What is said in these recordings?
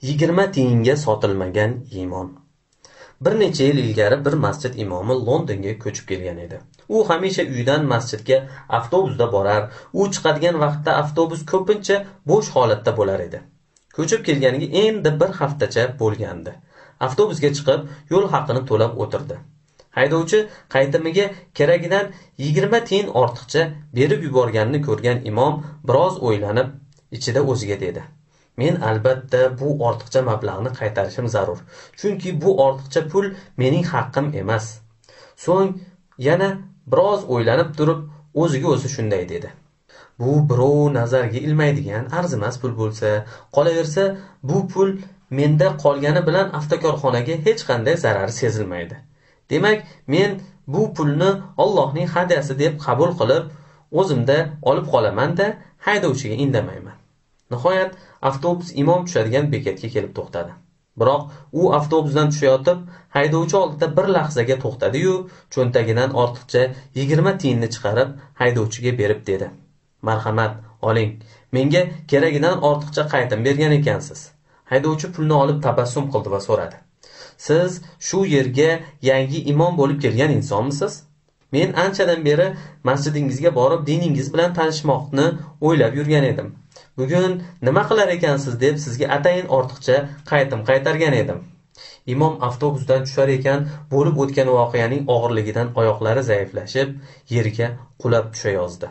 20 tiyinga sotilmagan iymon. Bir necha yil ilgari bir masjid imomi Londonga ko'chib kelgan edi. U hamisha uydan masjidga avtobusda borar, u chiqadigan vaqtda avtobus ko'pincha bo'sh holatda bo'lar edi. Ko'chib kelganiga endi bir haftacha bo'lgandi. Avtobusga chiqib, yo'l haqini to'lab o'tirdi. Haydovchi qaytimiga keragidan 20 tiyin ortiqcha berib yuborganini ko'rgan imom biroz o'ylanib, ichida o'ziga dedi: "Men albatta bu ortiqcha mablag'ni qaytarishim zarur. Chunki bu ortiqcha pul mening haqqim emas." So'ng yana biroz o'ylanib turib, o'ziga o'zi shunday dedi: "Bu birov nazarga ilmaydigan arzimas pul bo'lsa, qolaversa, bu pul menda qolgani bilan avtokorxonaga hech qanday zarari sezilmaydi. Demak, men bu pulni Allohning hadyasi deb qabul qilib, o'zimda olib qolaman-da, haydovchiga indamayman." Nihoyat avtobus imom tushadigan bekatga kelib to'xtadi. Biroq u avtobusdan tushayotib, haydovchi oldida bir lahzaga to'xtadi-yu, cho'ntagidan ortiqcha 20 tiyinni chiqarib, haydovchiga berib dedi: "Marhamat, oling. Menga keragidan ortiqcha qaytim bergan ekansiz." Haydovchi pulni olib tabassum qildi va so'radi: "Siz shu yerga yangi imom bo'lib kelgan insonmisiz? Men anchadan beri masjidingizga borib diningiz bilan tanishmoqni o'ylab yurgan edim. Bugun nima qilar ekansiz deb sizga atayin ortiqcha qaytim qaytargan edim." Imom avtobusdan tushar ekan, bo'lib o'tgan voqeaning og'irligidan oyoqlari zaiflashib, yerga qulab tushayozdi.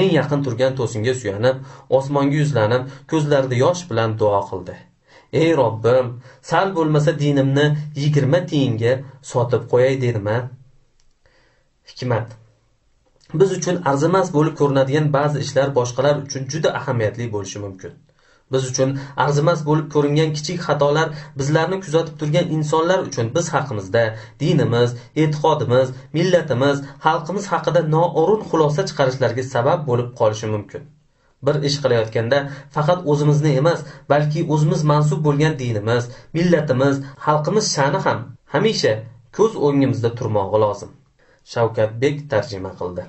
Eng yaqin turgan to'singa suyanib, osmonga yuzlanib, ko'zlarida yosh bilan duo qildi: "Ey Robbim, sal bo'lmasa dinimni 20 tiyinga sotib qo'yay dedim-a." Hikmat: biz uchun arzimas bo'lib ko'rinadigan ba'zi ishlar boshqalar uchun juda ahamiyatli bo'lishi mumkin. Biz uchun arzimas bo'lib ko'ringan kichik xatolar bizlarni kuzatib turgan insonlar uchun biz haqimizda, dinimiz, e'tiqodimiz, millatimiz, xalqimiz haqida noo'rin xulosa chiqarishlarga sabab bo'lib qolishi mumkin. Bir ish qilayotganda faqat o'zimizni emas, balki o'zimiz mansub bo'lgan dinimiz, millatimiz, xalqimiz sha'ni ham hamisha ko'z o'ngimizda turmog'i lozim. Shavkatbek tarjima qildi.